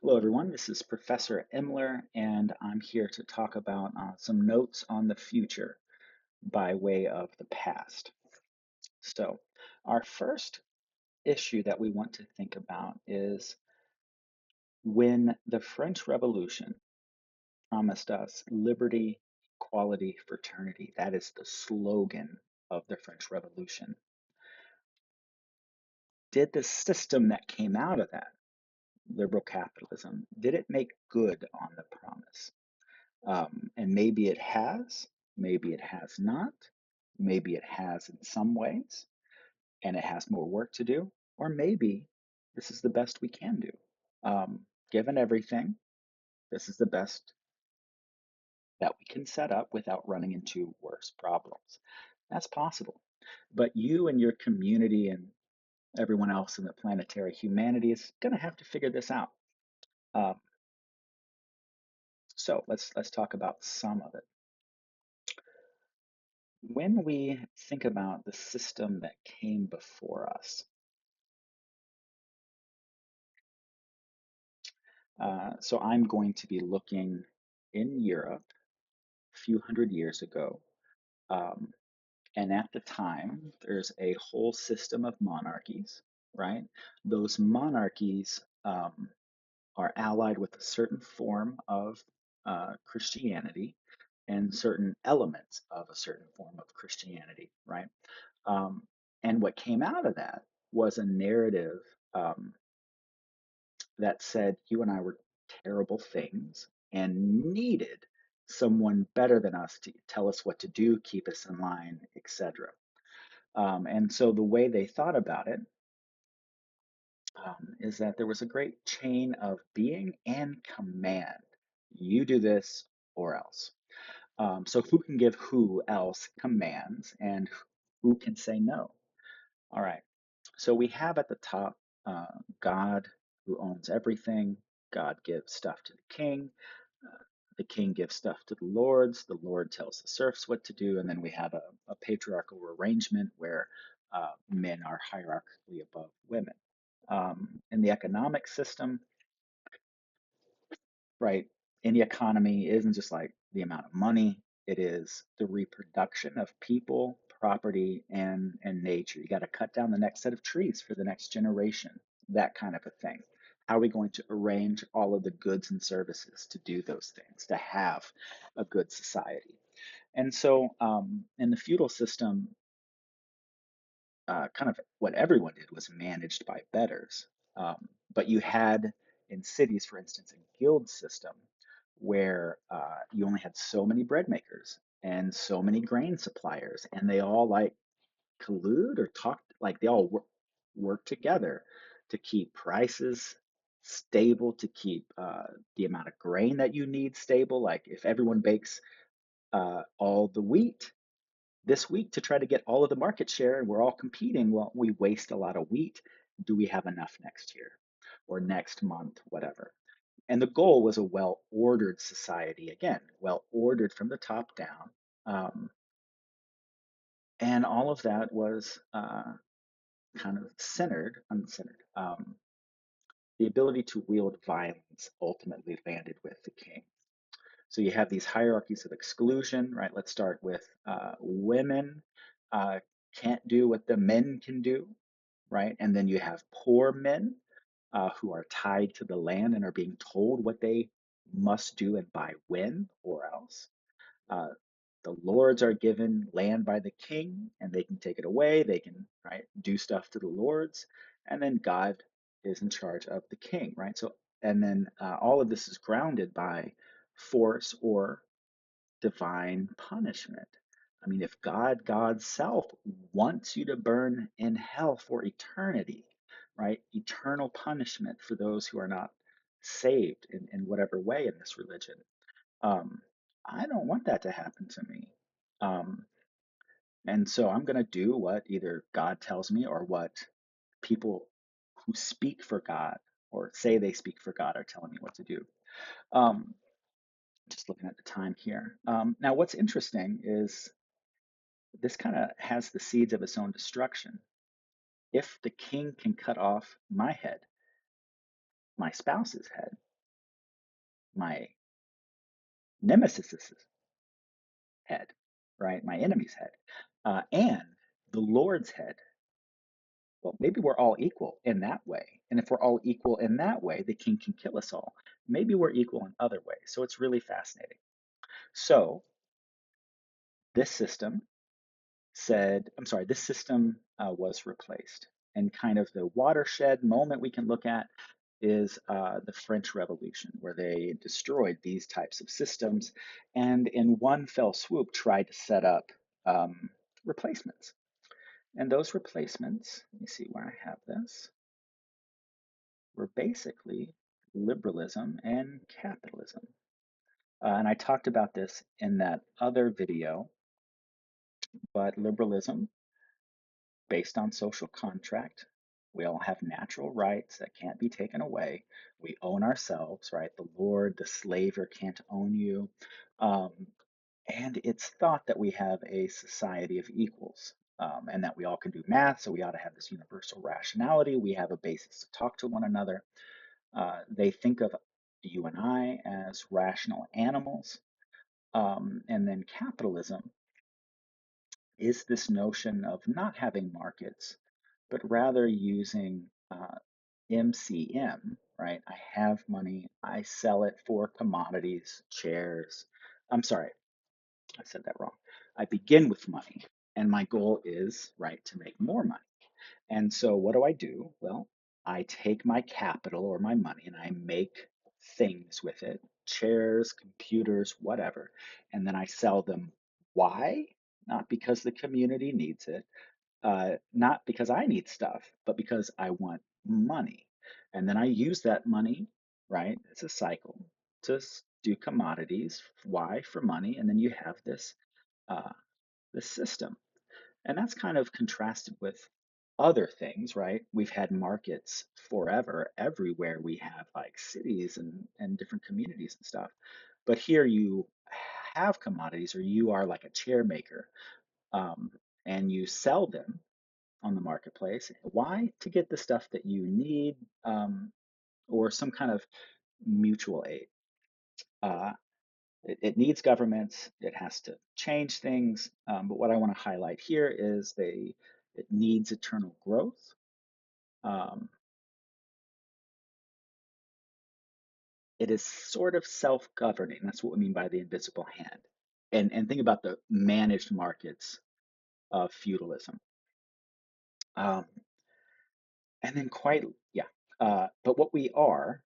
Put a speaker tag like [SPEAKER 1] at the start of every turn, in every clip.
[SPEAKER 1] Hello, everyone. This is Professor Imler, and I'm here to talk about some notes on the future by way of the past. So, our first issue that we want to think about is when the French Revolution promised us liberty, equality, fraternity. That is the slogan of the French Revolution. Did the system that came out of that, liberal capitalism, did it make good on the promise? And maybe it has, maybe it has not, maybe it has in some ways, and it has more work to do, or maybe this is the best we can do. Given everything, this is the best that we can set up without running into worse problems. That's possible. But you and your community and everyone else in the planetary humanity is going to have to figure this out. Um, so let's talk about some of it. When we think about the system that came before us, so I'm going to be looking in Europe a few hundred years ago. Um, and at the time, there's a whole system of monarchies, right? Those monarchies are allied with a certain form of Christianity and certain elements of a certain form of Christianity, right? Um, and what came out of that was a narrative um, that said you and I were terrible things and needed someone better than us to tell us what to do, keep us in line, etc. And so the way they thought about it is that there was a great chain of being and command. You do this or else. So who can give who else commands and who can say no? All right. So we have at the top God who owns everything. God gives stuff to the king. The king gives stuff to the lords. The lord tells the serfs what to do. And then we have a patriarchal arrangement where men are hierarchically above women. In the economic system, right? Any economy isn't just like the amount of money, it is the reproduction of people, property, and nature. You got to cut down the next set of trees for the next generation, that kind of a thing. How are we going to arrange all of the goods and services to do those things, to have a good society? And so in the feudal system, kind of what everyone did was managed by betters. But you had in cities, for instance, a guild system where you only had so many bread makers and so many grain suppliers, and they all like collude or talk, like they all work together to keep prices stable, to keep the amount of grain that you need stable. Like if everyone bakes all the wheat this week to try to get all of the market share and we're all competing, well, we waste a lot of wheat. Do we have enough next year or next month, whatever? And the goal was a well ordered society, again, well ordered from the top down. Um, and all of that was kind of uncentered. The ability to wield violence ultimately landed with the king. So you have these hierarchies of exclusion, right? Let's start with women uh, can't do what the men can do, right? And then you have poor men who are tied to the land and are being told what they must do and by when or else. Uh, the lords are given land by the king and they can take it away. They can, right, do stuff to the lords. And then God is in charge of the king, right? So, and then all of this is grounded by force or divine punishment. I mean, if God, God's self, wants you to burn in hell for eternity, right? Eternal punishment for those who are not saved in whatever way in this religion. Um, I don't want that to happen to me. Um, and so I'm going to do what either God tells me or what people who speak for God or say they speak for God are telling me what to do. Um, just looking at the time here. Now, what's interesting is this kind of has the seeds of its own destruction. If the king can cut off my head, my spouse's head, my nemesis's head, right? My enemy's head, and the Lord's head. Well, maybe we're all equal in that way. And if we're all equal in that way, the king can kill us all. Maybe we're equal in other ways. So it's really fascinating. So this system this system was replaced. And kind of the watershed moment we can look at is the French Revolution, where they destroyed these types of systems and in one fell swoop tried to set up replacements. And those replacements, let me see where I have this, were basically liberalism and capitalism. And I talked about this in that other video, but liberalism based on social contract. We all have natural rights that can't be taken away. We own ourselves, right? The Lord, the slaver can't own you. Um, and it's thought that we have a society of equals and that we all can do math, so we ought to have this universal rationality. We have a basis to talk to one another. They think of you and I as rational animals. And then capitalism is this notion of not having markets, but rather using MCM, right? I have money, I sell it for commodities, chairs. I'm sorry, I said that wrong. I begin with money, and my goal is, right, to make more money. And so what do? Well, I take my capital or my money and I make things with it, chairs, computers, whatever, and then I sell them. Why? Not because the community needs it, not because I need stuff, but because I want money. And then I use that money, right? It's a cycle to do commodities. Why? For money. And then you have uh, this system. And that's kind of contrasted with other things, right? We've had markets forever, everywhere we have like cities and different communities and stuff. But here you have commodities, or you are like a chair maker, um, and you sell them on the marketplace. Why? To get the stuff that you need, or some kind of mutual aid. Uh, it needs governments. It has to change things. But what I want to highlight here is it needs eternal growth. Um, it is sort of self-governing. That's what we mean by the invisible hand. And think about the managed markets of feudalism. Um, and then quite, yeah. But what we are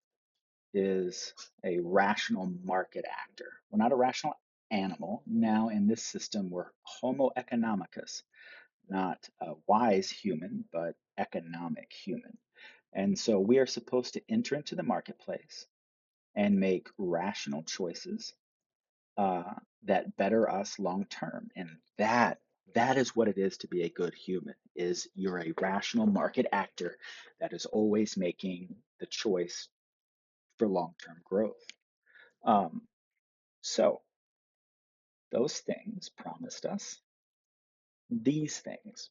[SPEAKER 1] is a rational market actor. We're not a rational animal. Now, in this system, we're Homo economicus, not a wise human, but economic human. And so we are supposed to enter into the marketplace and make rational choices that better us long term. And that is what it is to be a good human, is you're a rational market actor that is always making the choice for long-term growth. Um, so those things promised us these things.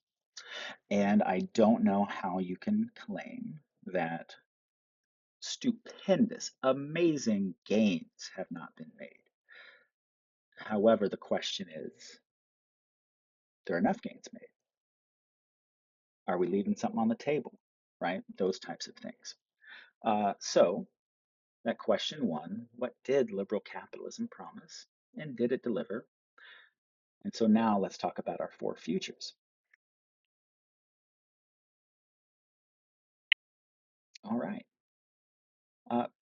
[SPEAKER 1] And I don't know how you can claim that stupendous, amazing gains have not been made. However, the question is, there are enough gains made? Are we leaving something on the table? Right? Those types of things. So that question one, what did liberal capitalism promise? And did it deliver? And so now let's talk about our four futures. All right.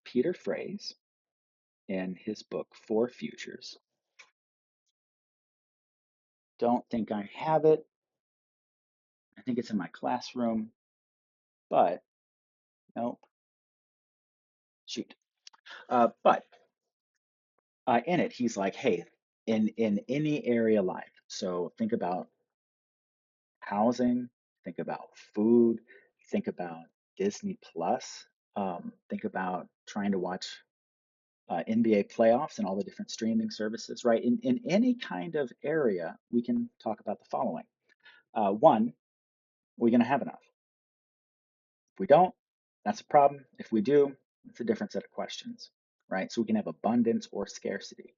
[SPEAKER 1] Peter Frase, in his book, Four Futures, don't think I have it. I think it's in my classroom, but nope, shoot. But in it, he's like, hey, in any area of life. So think about housing, think about food, think about Disney Plus, think about trying to watch NBA playoffs and all the different streaming services, right? In any kind of area, we can talk about the following. One, are we going to have enough? If we don't, that's a problem. If we do, it's a different set of questions. right? So we can have abundance or scarcity.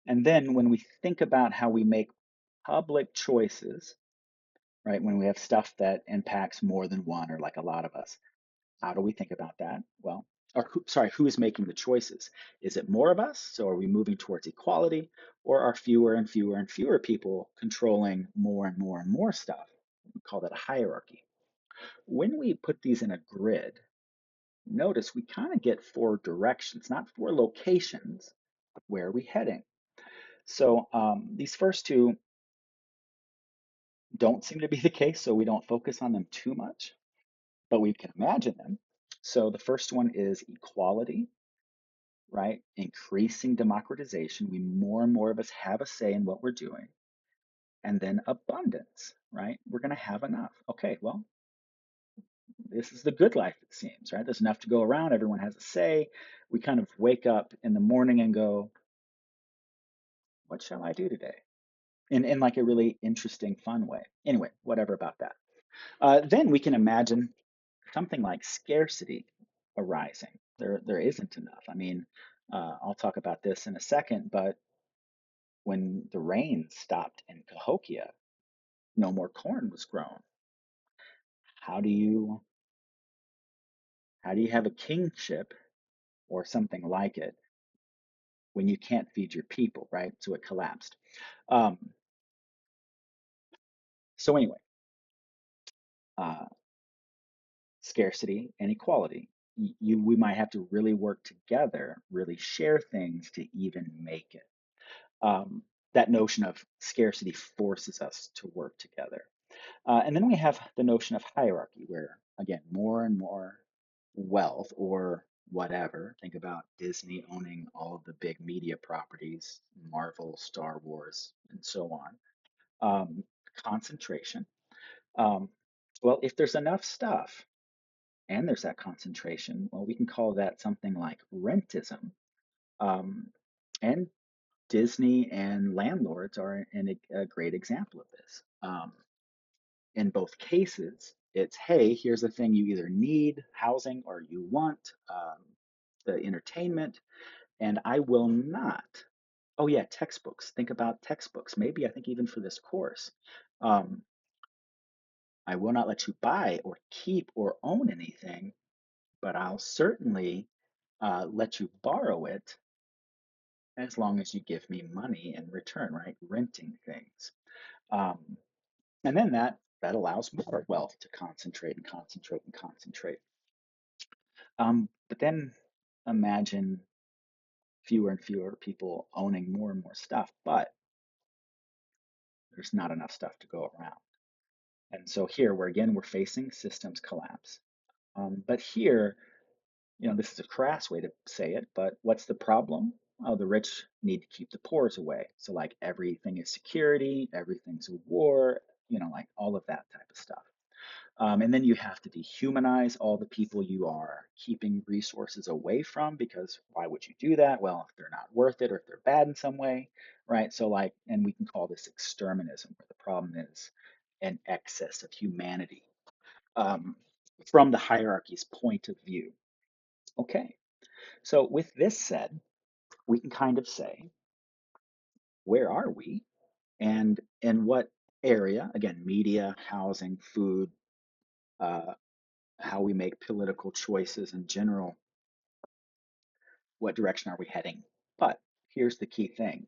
[SPEAKER 1] And then when we think about how we make public choices, right, when we have stuff that impacts more than one or like a lot of us, how do we think about that? Well, or sorry, who is making the choices? Is it more of us? So are we moving towards equality, or are fewer and fewer and fewer people controlling more and more and more stuff? We call that a hierarchy. When we put these in a grid, notice we kind of get four directions, not four locations. Where are we heading? So these first two don't seem to be the case, so we don't focus on them too much, but we can imagine them. So the first one is equality, right? Increasing democratization. We more and more of us have a say in what we're doing. And then abundance, right? We're going to have enough. Okay, well, this is the good life, it seems, right? There's enough to go around. Everyone has a say. We kind of wake up in the morning and go, what shall I do today? In like a really interesting, fun way. Anyway, whatever about that. Then we can imagine something like scarcity arising. There isn't enough. I mean, I'll talk about this in a second, but when the rain stopped in Cahokia, no more corn was grown. How do you have a kingship or something like it when you can't feed your people, right? So it collapsed. Um, so anyway, uh, scarcity and equality. We might have to really work together, really share things to even make it. Um, that notion of scarcity forces us to work together. And then we have the notion of hierarchy, where again, more and more wealth or whatever. Think about Disney owning all of the big media properties, Marvel, Star Wars, and so on. Um, Concentration. Um, well, if there's enough stuff and there's that concentration, well, we can call that something like rentism. Um, and Disney and landlords are a great example of this. In both cases, it's hey, here's a thing you either need, housing, or you want the entertainment, and I will not. Oh, yeah, textbooks. Think about textbooks. Maybe I think even for this course, um, I will not let you buy or keep or own anything, but I'll certainly let you borrow it as long as you give me money in return, right? Renting things. Um, and then that allows more wealth to concentrate and concentrate and concentrate. But then imagine fewer and fewer people owning more and more stuff, but there's not enough stuff to go around. And so here, where again we're facing systems collapse. But here, this is a crass way to say it, but what's the problem? Oh, the rich need to keep the poors away. So like everything is security, everything's a war, like all of that type of stuff. And then you have to dehumanize all the people you are keeping resources away from, because why would you do that? Well, if they're not worth it or if they're bad in some way, right? So like, and we can call this exterminism, where the problem is an excess of humanity um, from the hierarchy's point of view. Okay, so with this said, we can kind of say, where are we? And in what area? Again, media, housing, food, uh, how we make political choices in general, what direction are we heading? But here's the key thing.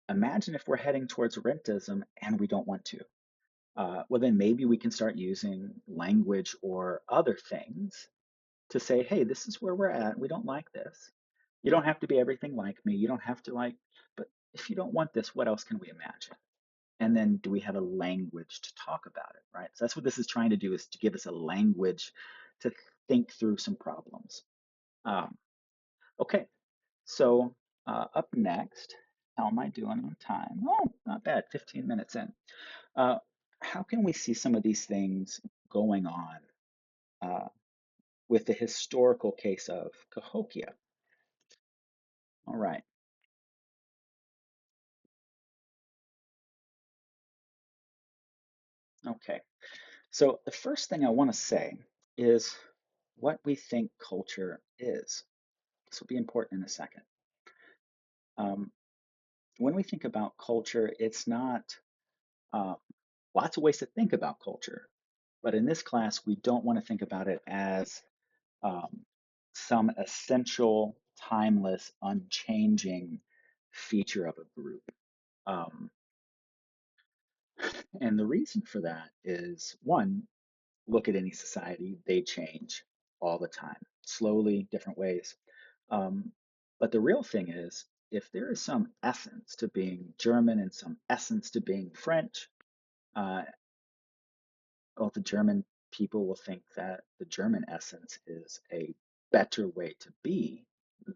[SPEAKER 1] Imagine if we're heading towards rentism and we don't want to. Well, then maybe we can start using language or other things to say, hey, this is where we're at. We don't like this. You don't have to be everything like me. You don't have to like, but if you don't want this, what else can we imagine? And then do we have a language to talk about it, right? So that's what this is trying to do, is to give us a language to think through some problems. Um, okay, so up next, how am I doing on time? Oh, not bad, 15 minutes in. Uh, how can we see some of these things going on uh, with the historical case of Cahokia? All right, okay. So the first thing I want to say is what we think culture is. This will be important in a second. Um, when we think about culture, it's not uh, lots of ways to think about culture, but in this class, we don't want to think about it as um, some essential, timeless, unchanging feature of a group. Um, and the reason for that is one, look at any society, they change all the time, slowly, different ways. Um, but the real thing is, if there is some essence to being German and some essence to being French, uh, well, the German people will think that the German essence is a better way to be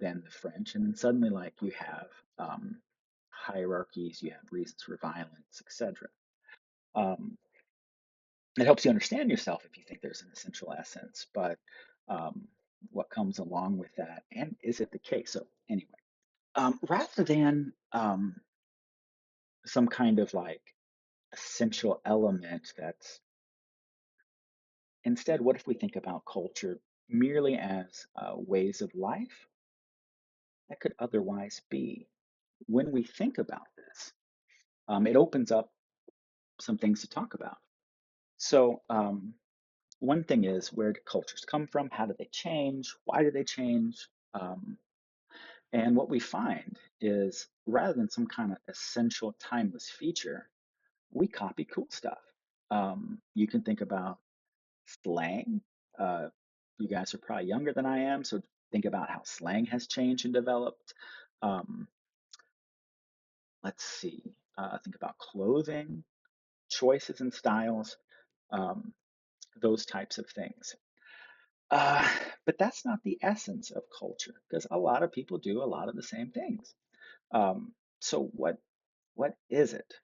[SPEAKER 1] than the French. And then suddenly, like, you have hierarchies, you have reasons for violence, etc. Um, it helps you understand yourself if you think there's an essential essence, but um, what comes along with that, and is it the case? So, anyway, rather than some kind of like essential element that's instead, what if we think about culture merely as ways of life that could otherwise be? When we think about this, it opens up some things to talk about. So, one thing is, where do cultures come from? How do they change? Why do they change? Um, and what we find is rather than some kind of essential timeless feature, we copy cool stuff. You can think about slang. Uh, you guys are probably younger than I am, so think about how slang has changed and developed. Um, let's see, think about clothing, choices and styles, um, those types of things. Uh, but that's not the essence of culture because a lot of people do a lot of the same things. So what is it?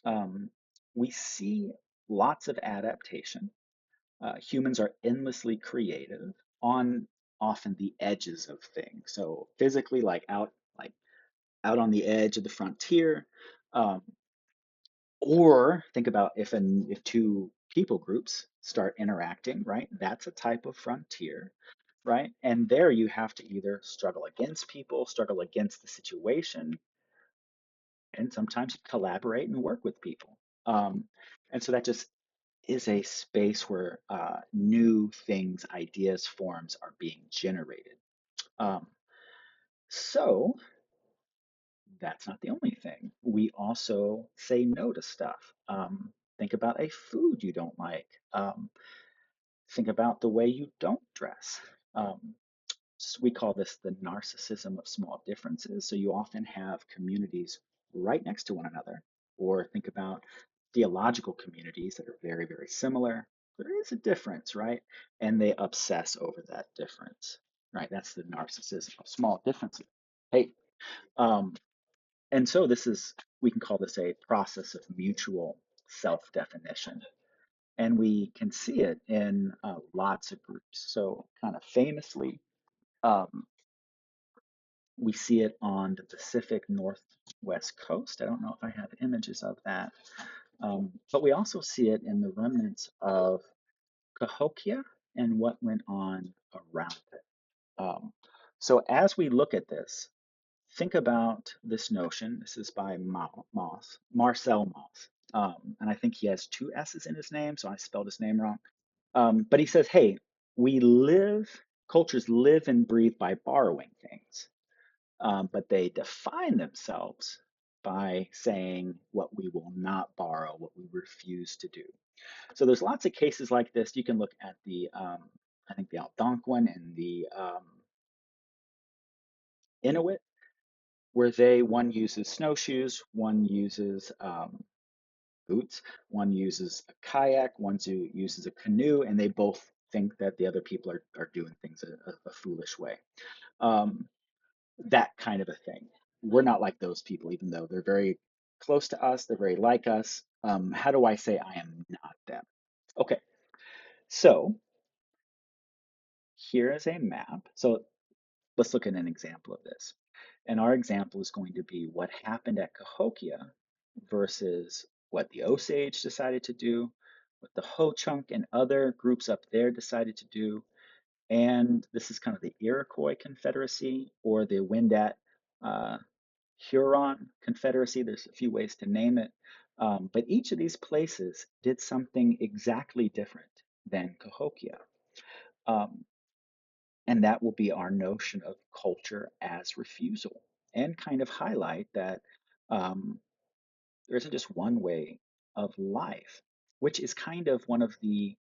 [SPEAKER 1] Um, we see lots of adaptation. Humans are endlessly creative on often the edges of things. So physically, like out on the edge of the frontier, um, or think about if two people groups start interacting, right? That's a type of frontier, right? And there you have to either struggle against people, struggle against the situation, and sometimes collaborate and work with people. Um, and so that just is a space where new things, ideas, forms are being generated. Um, so that's not the only thing. We also say no to stuff. Think about a food you don't like. Think about the way you don't dress. Um, we call this the narcissism of small differences. So you often have communities right next to one another, or think about theological communities that are very, very similar. There is a difference, right? And they obsess over that difference, right? That's the narcissism of small differences. Hey, um, and so we can call this a process of mutual self-definition. And we can see it in lots of groups. So, kind of famously, um, we see it on the Pacific Northwest coast. I don't know if I have images of that. But we also see it in the remnants of Cahokia and what went on around it. Um, so as we look at this, think about this notion. This is by Marcel Mauss. And I think he has two S's in his name, so I spelled his name wrong. But he says, hey, cultures live and breathe by borrowing things, but they define themselves by saying what we will not borrow, what we refuse to do. So there's lots of cases like this. You can look at I think the Algonquin and the Inuit, where one uses snowshoes, one uses boots, one uses a kayak, uses a canoe, and they both think that the other people are doing things a foolish way. Um, that kind of a thing. We're not like those people, even though they're very close to us, they're very like us. How do I say I am not them? Okay, so here is a map. So let's look at an example of this. And our example is going to be what happened at Cahokia versus what the Osage decided to do, what the Ho Chunk and other groups up there decided to do, And this is kind of the Iroquois Confederacy or the Wendat uh, Huron Confederacy. There's a few ways to name it. But each of these places did something exactly different than Cahokia. Um, and that will be our notion of culture as refusal and kind of highlight that um, there isn't just one way of life, which is kind of one of the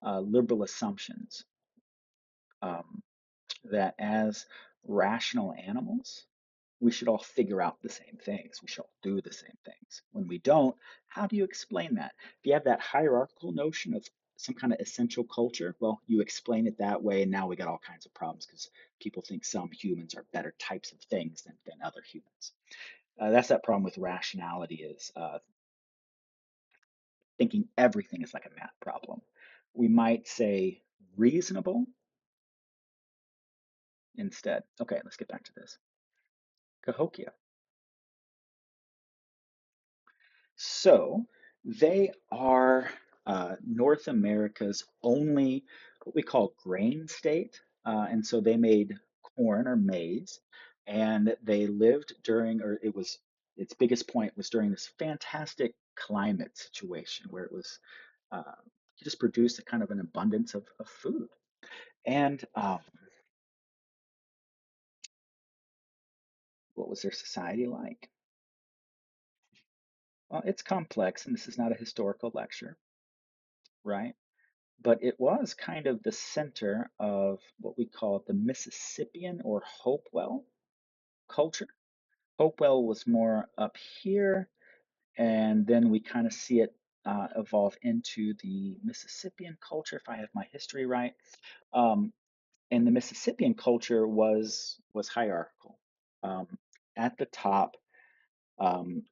[SPEAKER 1] liberal assumptions um, that as rational animals, we should all figure out the same things. We should all do the same things. When we don't, how do you explain that? If you have that hierarchical notion of some kind of essential culture, well, you explain it that way, and now we got all kinds of problems because people think some humans are better types of things than other humans. That's that problem with rationality is thinking everything is like a math problem. We might say reasonable instead. Okay, let's get back to this. Cahokia. So they are North America's only what we call grain state. And so they made corn or maize, and they lived during, or it was, its biggest point was during this fantastic climate situation where it was, you just produced a kind of an abundance of food. And what was their society like? Well, it's complex, and this is not a historical lecture, right? But it was kind of the center of what we call the Mississippian or Hopewell culture. Hopewell was more up here, and then we kind of see it evolve into the Mississippian culture, if I have my history right. Um, and the Mississippian culture was hierarchical. Um, at the top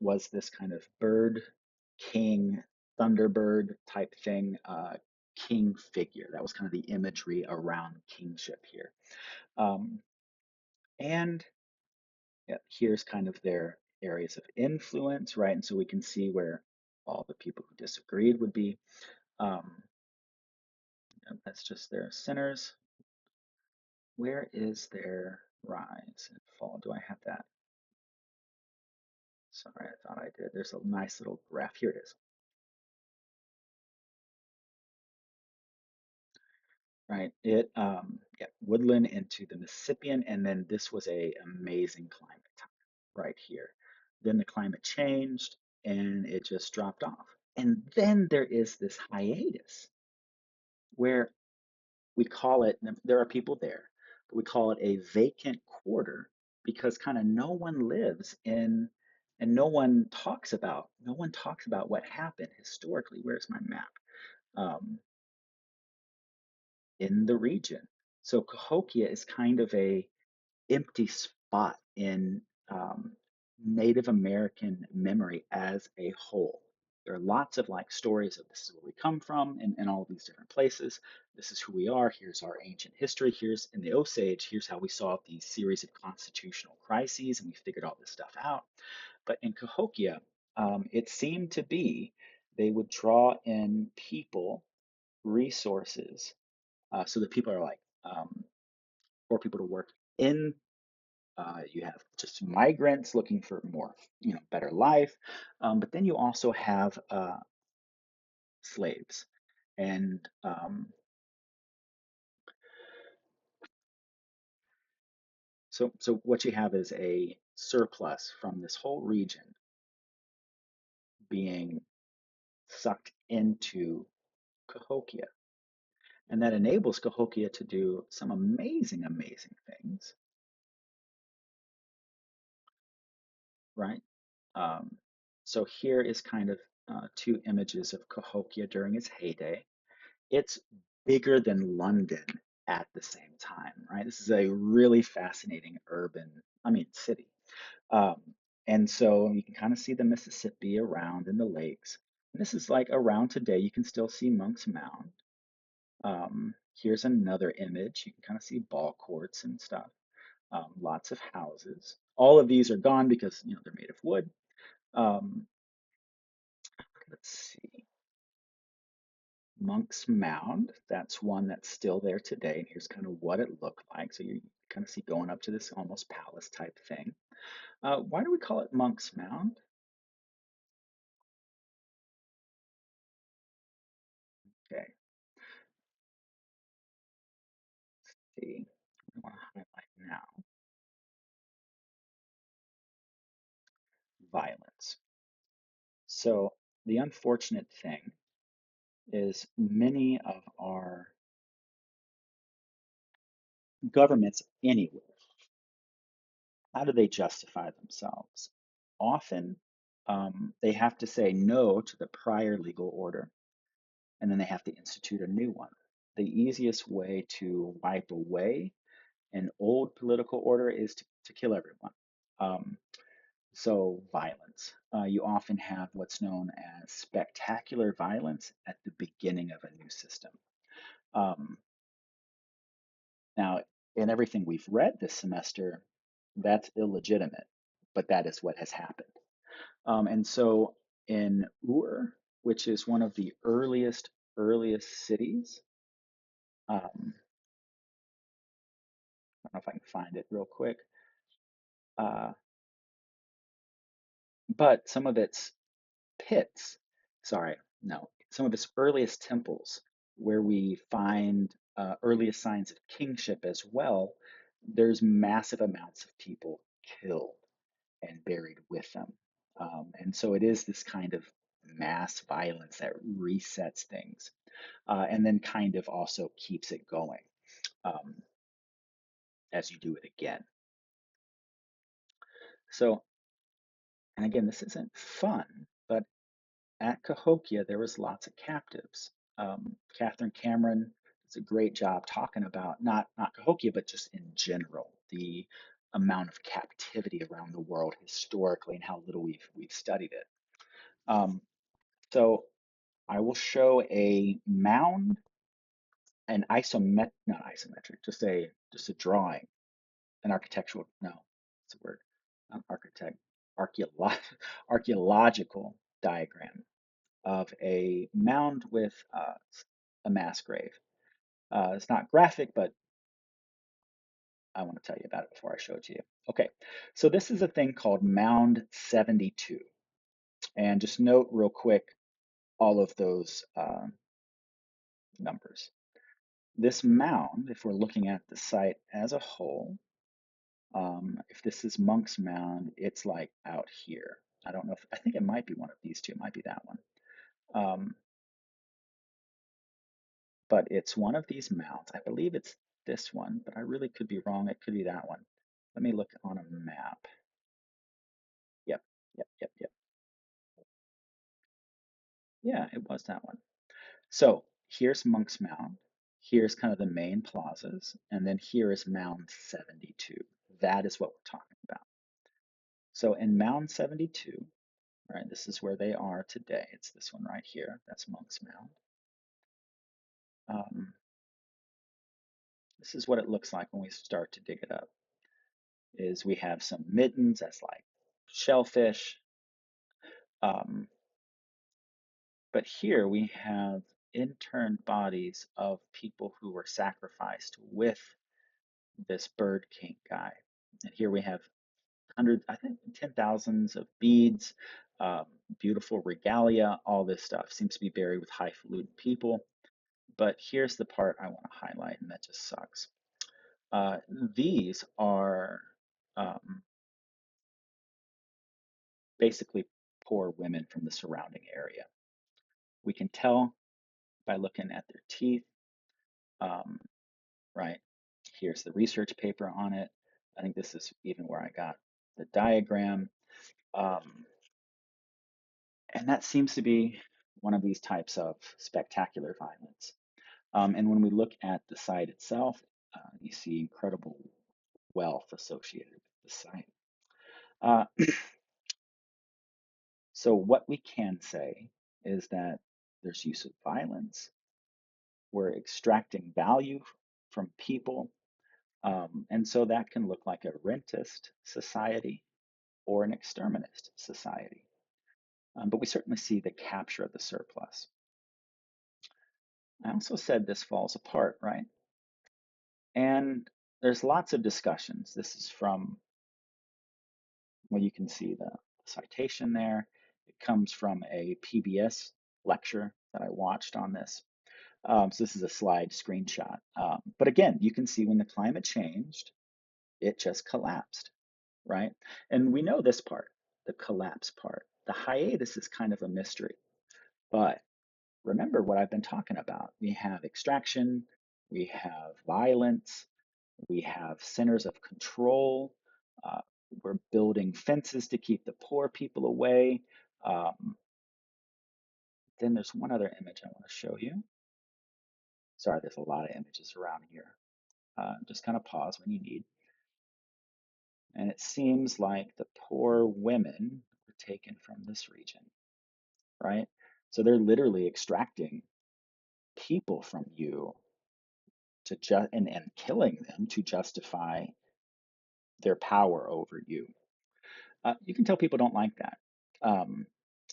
[SPEAKER 1] was this kind of bird king, thunderbird type thing, king figure. That was kind of the imagery around kingship here. Um, and yeah, here's kind of their areas of influence, right? And so we can see where all the people who disagreed would be. Um, and that's just their centers. Where is their rise and fall? Do I have that? Sorry, I thought I did. There's a nice little graph. Here it is. Right. It yeah, woodland into the Mississippian, and then this was a amazing climate time right here. Then the climate changed and it just dropped off. And then there is this hiatus where we call it, there are people there, but we call it a vacant quarter because kind of no one lives in and no one talks about what happened historically. Where's my map? Um, in the region. So Cahokia is kind of a empty spot in Native American memory as a whole. There are lots of like stories of this is where we come from and all these different places. This is who we are. Here's our ancient history. Here's in the Osage, here's how we solved these series of constitutional crises and we figured all this stuff out. But in Cahokia, it seemed to be they would draw in people, resources, so that people are like for people to work in. You have just migrants looking for more, better life, but then you also have slaves, and so what you have is a surplus from this whole region being sucked into Cahokia, and that enables Cahokia to do some amazing, amazing things, right? Um, so here is kind of two images of Cahokia during its heyday. It's bigger than London at the same time, right? This is a really fascinating city. Um, and so you can kind of see the Mississippi around in the lakes. And this is like around today. You can still see Monk's Mound. Here's another image. You can kind of see ball courts and stuff. Lots of houses. All of these are gone because they're made of wood. Um, let's see. Monk's Mound. That's one that's still there today. And here's kind of what it looked like. So you kind of see going up to this almost palace type thing. Why do we call it Monk's Mound? Okay, see, I want to highlight now violence. So the unfortunate thing is many of our governments anywhere, how do they justify themselves? Often they have to say no to the prior legal order, and then they have to institute a new one. The easiest way to wipe away an old political order is to kill everyone. Um, so, violence. You often have what's known as spectacular violence at the beginning of a new system. Um, Now, in everything we've read this semester, that's illegitimate, but that is what has happened. And so in Ur, which is one of the earliest cities, I don't know if I can find it real quick, uh, but some of its pits, sorry, no, some of its earliest temples where we find earliest signs of kingship as well, there's massive amounts of people killed and buried with them. And so it is this kind of mass violence that resets things and then kind of also keeps it going um, as you do it again. So, and again, this isn't fun, but at Cahokia, there was lots of captives. Catherine Cameron does a great job talking about not Cahokia, but just in general, the amount of captivity around the world historically and how little we've studied it. Um, so I will show a mound, an isometric, not isometric, just a drawing, an architectural, no, it's a word, not architect, archeolo archaeological diagram of a mound with a mass grave. It's not graphic, but I want to tell you about it before I show it to you. Okay, so this is a thing called Mound 72. And just note real quick all of those numbers. This mound, if we're looking at the site as a whole, if this is Monk's Mound, it's like out here. I don't know if, I think it might be one of these two, it might be that one. Um, but it's one of these mounds. I believe it's this one, but I really could be wrong. It could be that one. Let me look on a map. Yep, yep. Yeah, it was that one. So here's Monk's Mound. Here's kind of the main plazas. And then here is Mound 72. That is what we're talking about. So in Mound 72, right, this is where they are today. It's this one right here. That's Monk's Mound. Um, this is what it looks like when we start to dig it up. Is we have some middens that's like shellfish. Um, but here we have interned bodies of people who were sacrificed with this bird king guy. And here we have hundreds, I think 10,000s of beads, um, beautiful regalia, all this stuff seems to be buried with highfalutin people. But here's the part I want to highlight, and that just sucks. These are um, basically poor women from the surrounding area. We can tell by looking at their teeth, um, right? Here's the research paper on it. I think this is even where I got the diagram. Um, and that seems to be one of these types of spectacular violence. And when we look at the site itself, you see incredible wealth associated with the site. Uh, so what we can say is that there's use of violence. We're extracting value from people. And so that can look like a rentist society or an exterminist society. But we certainly see the capture of the surplus. I also said this falls apart, right? And there's lots of discussions. This is from, well, you can see the citation there. It comes from a PBS lecture that I watched on this. So this is a slide screenshot. But again, you can see when the climate changed, it just collapsed, right? And we know this part, the collapse part. The hiatus is kind of a mystery. But remember what I've been talking about. We have extraction, we have violence, we have centers of control. Uh, we're building fences to keep the poor people away. Um, then there's one other image I want to show you. Sorry, there's a lot of images around here. Just kind of pause when you need. And it seems like the poor women were taken from this region, right? So they're literally extracting people from you to just and killing them to justify their power over you. You can tell people don't like that. Um,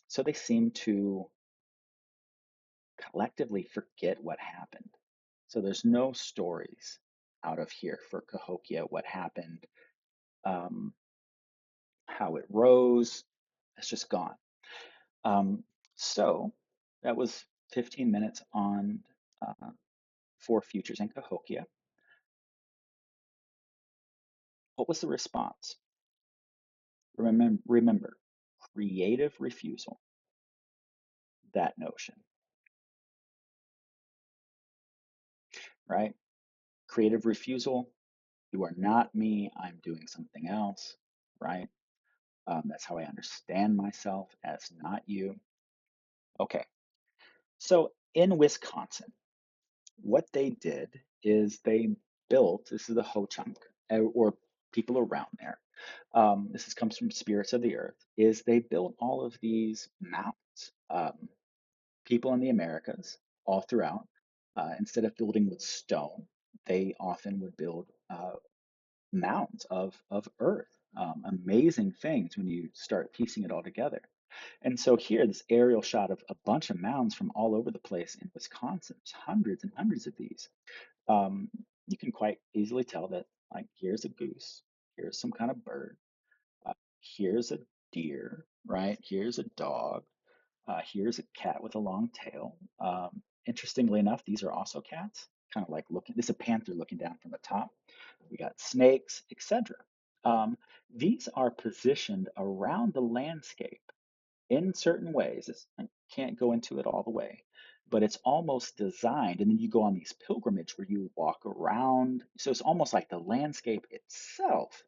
[SPEAKER 1] so they seem to collectively forget what happened. So there's no stories out of here for Cahokia, what happened, um, how it rose. It's just gone. Um, so that was 15 minutes on four futures in Cahokia. What was the response? Remember, creative refusal, that notion, right? Creative refusal, you are not me, I'm doing something else, right? That's how I understand myself as not you. Okay, so in Wisconsin, what they did is they built, this is the Ho Chunk, or people around there. This comes from Spirits of the Earth, is they built all of these mountains. People in the Americas, all throughout, instead of building with stone, they often would build mounds of earth. Amazing things when you start piecing it all together. And so here, this aerial shot of a bunch of mounds from all over the place in Wisconsin. There's hundreds and hundreds of these. Um, you can quite easily tell that, like, here's a goose, here's some kind of bird, uh, here's a deer, right? Here's a dog, here's a cat with a long tail. Interestingly enough, these are also cats, kind of like looking, this is a panther looking down from the top. We got snakes, etc. Um, these are positioned around the landscape in certain ways. I can't go into it all the way, but it's almost designed. And then you go on these pilgrimage where you walk around. So it's almost like the landscape itself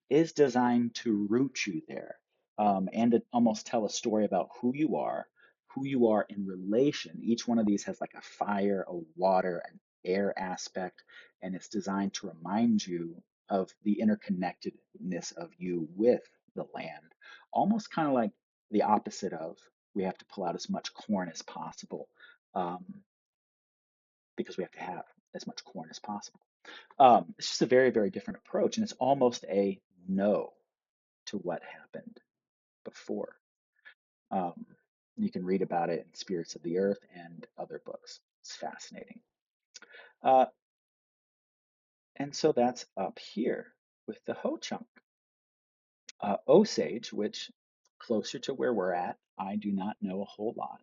[SPEAKER 1] is designed to root you there, and to almost tell a story about who you are in relation. Each one of these has like a fire, a water, an air aspect, and it's designed to remind you of the interconnectedness of you with the land. Almost kind of like the opposite of we have to pull out as much corn as possible, um, because we have to have as much corn as possible. It's just a very, very different approach, and it's almost a no to what happened before. Um, you can read about it in Spirits of the Earth and other books. It's fascinating. Uh, and so that's up here with the Ho chunk. Osage, which closer to where we're at, I do not know a whole lot.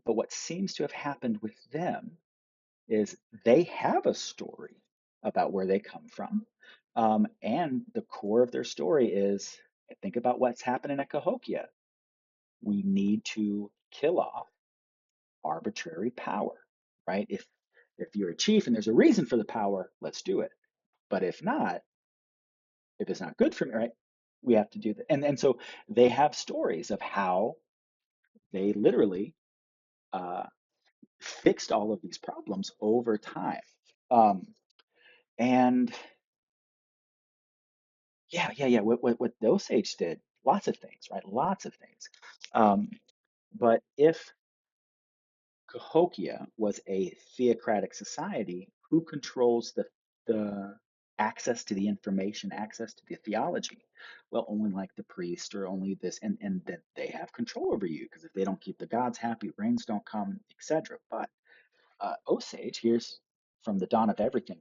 [SPEAKER 1] But what seems to have happened with them is they have a story about where they come from. And the core of their story is think about what's happening at Cahokia. We need to kill off arbitrary power, right? If you're a chief and there's a reason for the power, let's do it. But if not, if it's not good for me, right? We have to do that. And so they have stories of how they literally uh, fixed all of these problems over time. Um, and yeah. What the Osage did, lots of things, right? Lots of things. Um, but if Cahokia was a theocratic society, who controls the access to the information, access to the theology? Well, only like the priest or only this, and that they have control over you because if they don't keep the gods happy, rains don't come, etc. But Osage, here's from the Dawn of Everything,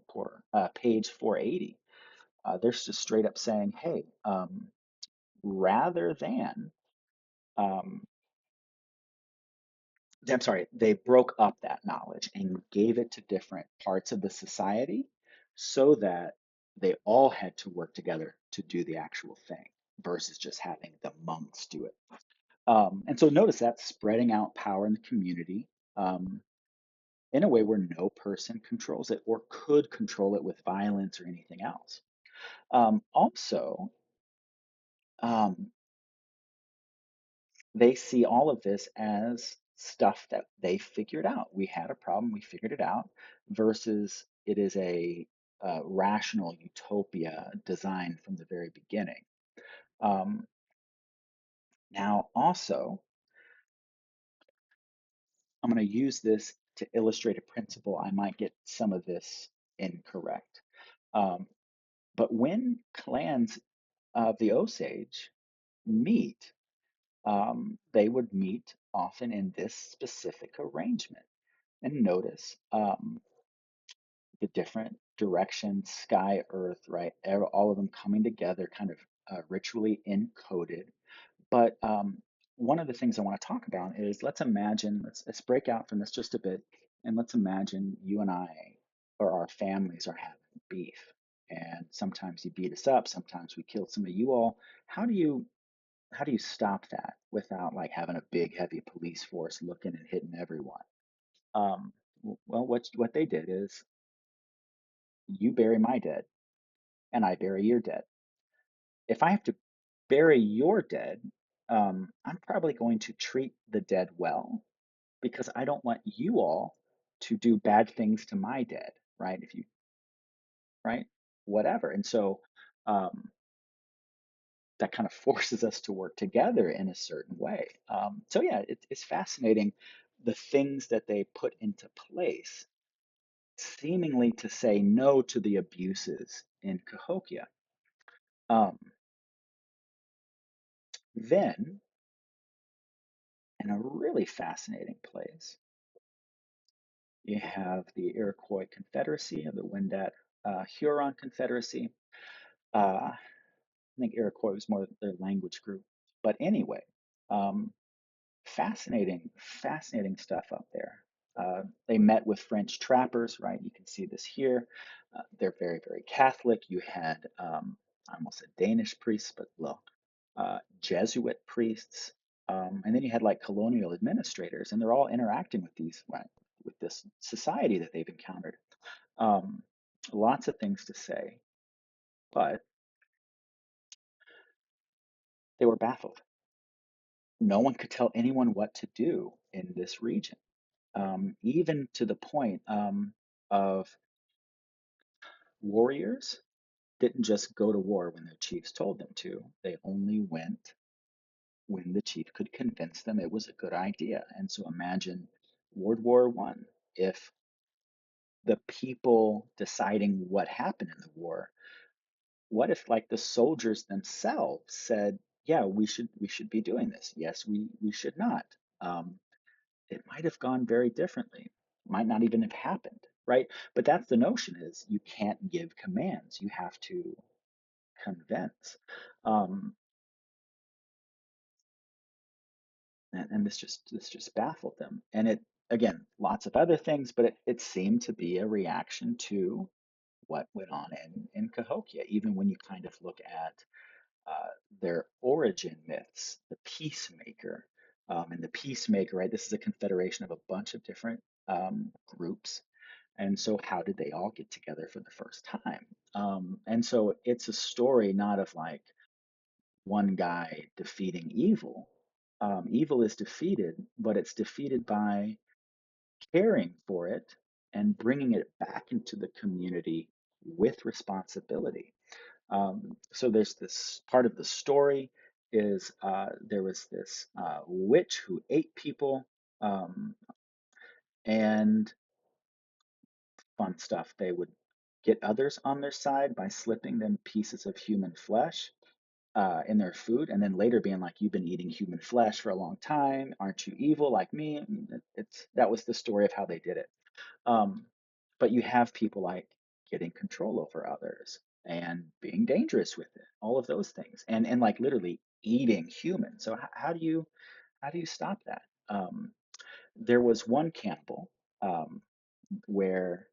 [SPEAKER 1] page 480. They're just straight up saying, hey, rather than, um, I'm sorry, they broke up that knowledge and gave it to different parts of the society so that they all had to work together to do the actual thing versus just having the monks do it. And so notice that spreading out power in the community um, in a way where no person controls it or could control it with violence or anything else. Also, um, they see all of this as stuff that they figured out. We had a problem, we figured it out, versus it is a rational utopia designed from the very beginning. Um, Now, also, I'm going to use this to illustrate a principle. I might get some of this incorrect. Um, but when clans of the Osage meet, they would meet often in this specific arrangement. And notice the different directions, sky, earth, right? All of them coming together, kind of ritually encoded. But one of the things I want to talk about is let's imagine, let's break out from this just a bit, and let's imagine you and I or our families are having beef. And sometimes you beat us up, sometimes we kill some of you all. How do you how do you stop that without like having a big heavy police force looking and hitting everyone? Um, well, what they did is you bury my dead and I bury your dead. If I have to bury your dead, I'm probably going to treat the dead well because I don't want you all to do bad things to my dead, right? If you, right? Whatever. And so um, that kind of forces us to work together in a certain way. So yeah, it's fascinating the things that they put into place, seemingly to say no to the abuses in Cahokia. Um, then, in a really fascinating place, you have the Iroquois Confederacy and the Wendat Huron Confederacy. I think Iroquois was more their language group. But anyway, um, fascinating stuff up there. They met with French trappers, right? You can see this here. They're very Catholic. You had, I almost said Danish priests, but look, Jesuit priests. And then you had like colonial administrators, and they're all interacting with these, right, with this society that they've encountered. Um, Lots of things to say, but they were baffled. No one could tell anyone what to do in this region, even to the point of warriors didn't just go to war when their chiefs told them to. They only went when the chief could convince them it was a good idea. And so imagine World War One, if the people deciding what happened in the war, what if like the soldiers themselves said, yeah, we should be doing this. Yes, we should not. Um, it might have gone very differently. Might not even have happened, right? But that's the notion is you can't give commands. You have to convince. Um, and this just baffled them. And it again, lots of other things, but it seemed to be a reaction to what went on in Cahokia, even when you kind of look at uh, their origin myths, the peacemaker. And the peacemaker, right? This is a confederation of a bunch of different groups. And so, how did they all get together for the first time? And so, it's a story not of like one guy defeating evil. Evil is defeated, but it's defeated by caring for it and bringing it back into the community with responsibility. So there's this part of the story is there was this witch who ate people um, and fun stuff. They would get others on their side by slipping them pieces of human flesh in their food, and then later being like, "You've been eating human flesh for a long time. Aren't you evil like me?" And it's that was the story of how they did it. Um, but you have people like getting control over others and being dangerous with it, all of those things, and like literally eating humans. So how do you stop that? There was one cannibal where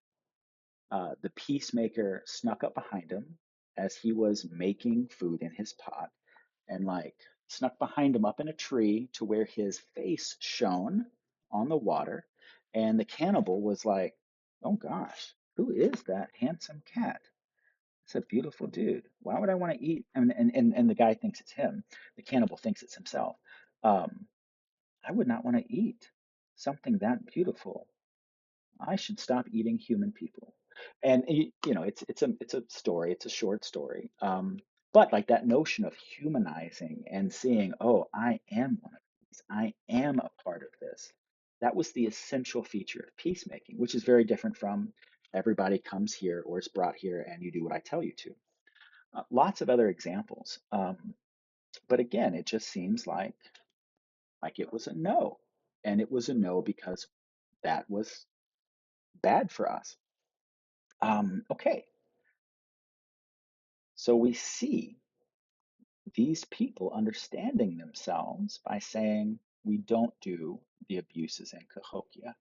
[SPEAKER 1] the peacemaker snuck up behind him as he was making food in his pot and like snuck behind him up in a tree to where his face shone on the water. And the cannibal was like, oh gosh, who is that handsome cat? It's a beautiful dude. Why would I want to eat? And the guy thinks it's him. The cannibal thinks it's himself. Um, I would not want to eat something that beautiful. I should stop eating human people. And you know, it's a story, it's a short story. But like that notion of humanizing and seeing, oh, I am one of these, I am a part of this. That was the essential feature of peacemaking, which is very different from everybody comes here or is brought here and you do what I tell you to. Lots of other examples. But again, it just seems like it was a no. And it was a no because that was bad for us. Okay, so we see these people understanding themselves by saying, we don't do the abuses in Cahokia.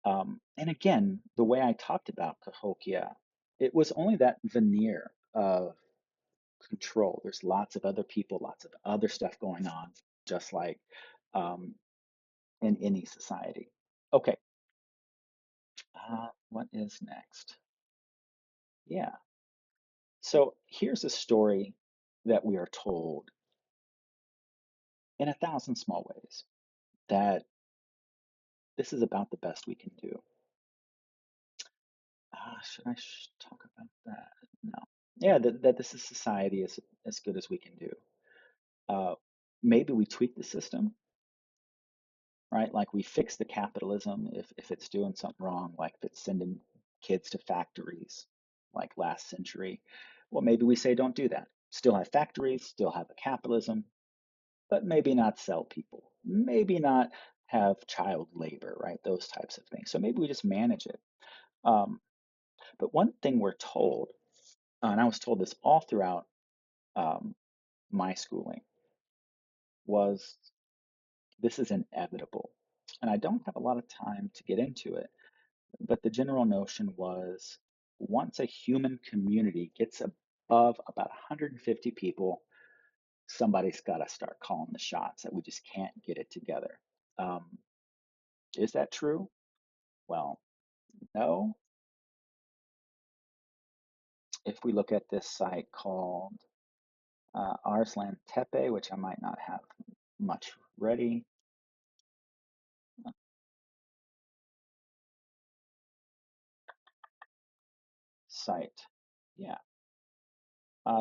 [SPEAKER 1] And again, the way I talked about Cahokia, it was only that veneer of control. There's lots of other people, lots of other stuff going on, just like um, in any society. Okay, what is next? Yeah, so here's a story that we are told in a thousand small ways that this is about the best we can do. Should I talk about that? No. Yeah, that this is society is as good as we can do. Uh, Maybe we tweak the system, right? Like we fix the capitalism if it's doing something wrong, like if it's sending kids to factories like last century. Well, maybe we say don't do that. Still have factories, still have a capitalism, but maybe not sell people. Maybe not have child labor, right? Those types of things. So maybe we just manage it. Um, but one thing we're told, and I was told this all throughout um, my schooling, was this is inevitable. And I don't have a lot of time to get into it, but the general notion was once a human community gets above about 150 people, somebody's got to start calling the shots, that we just can't get it together. Um, is that true? Well, no. If we look at this site called Arslan Tepe, which I might not have much ready, site. Yeah.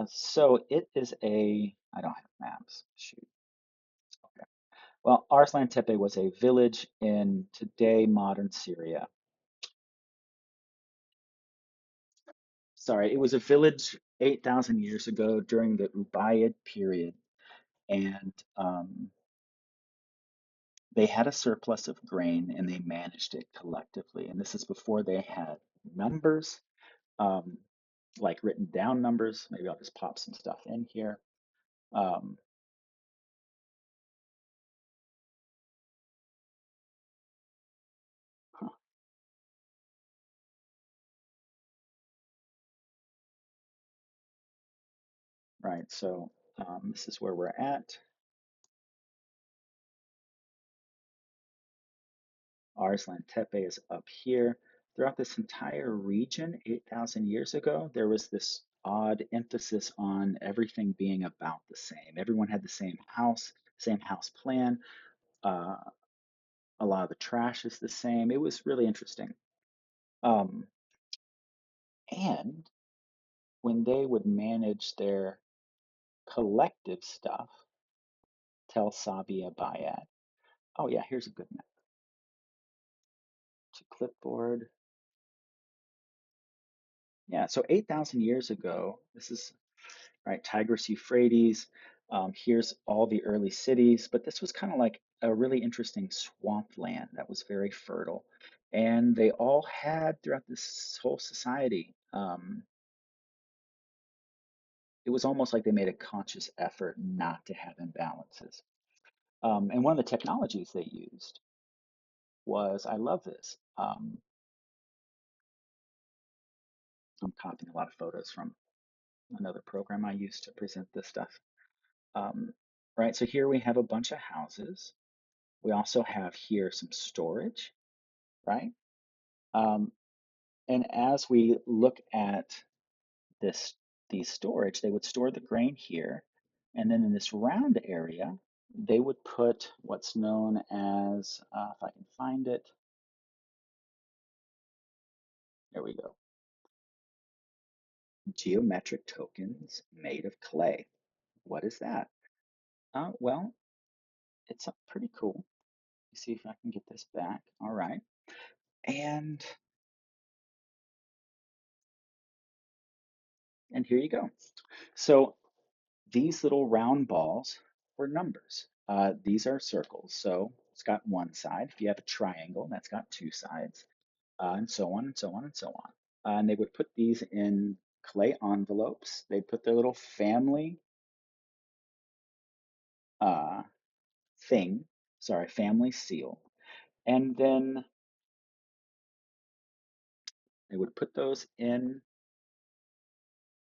[SPEAKER 1] So it is I don't have maps. Shoot. Okay. Well, Arslan Tepe was a village in today modern Syria. Sorry, it was a village 8,000 years ago during the Ubaid period. And they had a surplus of grain and they managed it collectively. And this is before they had numbers, um, like written down numbers. Maybe I'll just pop some stuff in here. Um, huh, right, so this is where we're at. Arslan Tepe is up here. Throughout this entire region, 8,000 years ago, there was this odd emphasis on everything being about the same. Everyone had the same house plan. Uh, a lot of the trash is the same. It was really interesting. Um, and when they would manage their collective stuff, tell Sabi Bayat, oh yeah, here's a good map. To clipboard. Yeah, so 8,000 years ago, this is right, Tigris, Euphrates. Here's all the early cities, but this was kind of like a really interesting swampland that was very fertile. And they all had throughout this whole society, it was almost like they made a conscious effort not to have imbalances. And one of the technologies they used was, I love this. I'm copying a lot of photos from another program I use to present this stuff. Um, right, so here we have a bunch of houses. We also have here some storage, right? Um, and as we look at this these storage, they would store the grain here, and then in this round area, they would put what's known as, if I can find it, there we go, geometric tokens made of clay. What is that? Well, it's pretty cool. Let's see if I can get this back. All right. And here you go. So these little round balls were numbers. These are circles. So it's got one side. If you have a triangle, that's got two sides, and so on and so on and so on. And they would put these in clay envelopes. They'd put their little family uh, thing, sorry, family seal, and then they would put those in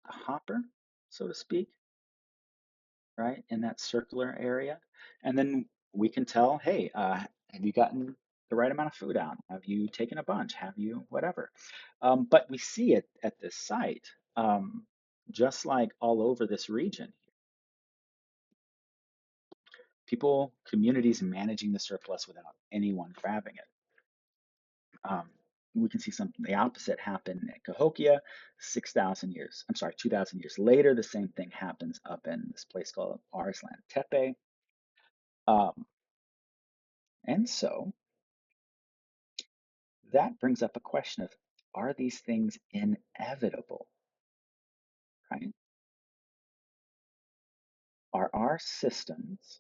[SPEAKER 1] a hopper, so to speak, right, in that circular area. And then we can tell, hey, have you gotten the right amount of food out? Have you taken a bunch? Have you whatever? But we see it at this site, just like all over this region. People, communities managing the surplus without anyone grabbing it. We can see something the opposite happen at Cahokia 6,000 years, I'm sorry, 2,000 years later. The same thing happens up in this place called Arslan Tepe. Um, and so that brings up a question of, are these things inevitable, right? Are our systems,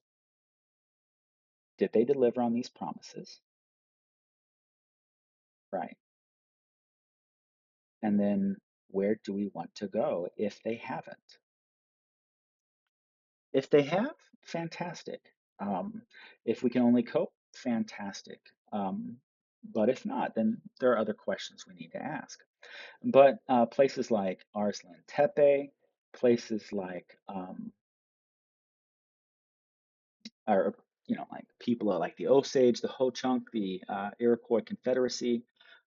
[SPEAKER 1] did they deliver on these promises, right? And then where do we want to go if they haven't? If they have, fantastic. Um, if we can only cope, fantastic. But if not, then there are other questions we need to ask. But places like Arslan Tepe, places like or like people like the Osage, the Ho-Chunk, the Iroquois Confederacy,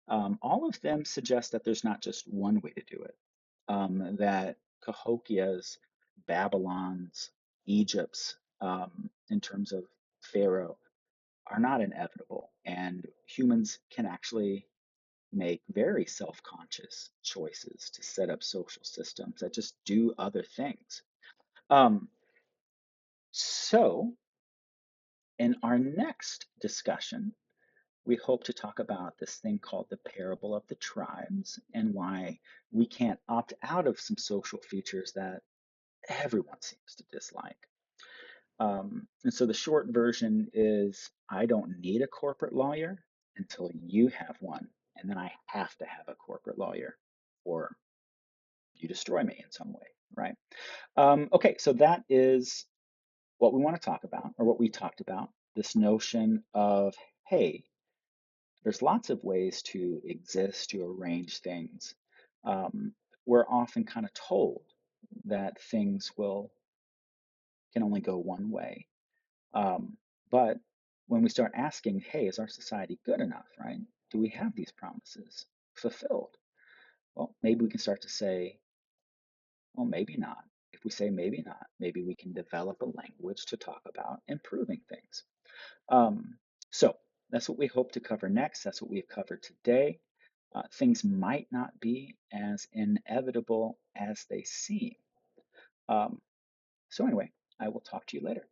[SPEAKER 1] all of them suggest that there's not just one way to do it. That Cahokia's, Babylon's, Egypt's, in terms of Pharaoh, are not inevitable, and humans can actually make very self-conscious choices to set up social systems that just do other things. Um, so in our next discussion, we hope to talk about this thing called the parable of the tribes and why we can't opt out of some social features that everyone seems to dislike. And so the short version is, I don't need a corporate lawyer until you have one, and then I have to have a corporate lawyer, or you destroy me in some way, right? Okay, so that is what we want to talk about, or what we talked about, this notion of, hey, there's lots of ways to exist, to arrange things. Um, we're often kind of told that things can only go one way. Um, but when we start asking, hey, is our society good enough, right? Do we have these promises fulfilled? Well, maybe we can start to say, well, maybe not. If we say maybe not, maybe we can develop a language to talk about improving things. Um, so that's what we hope to cover next. That's what we've covered today. Things might not be as inevitable as they seem. Um, so anyway, I will talk to you later.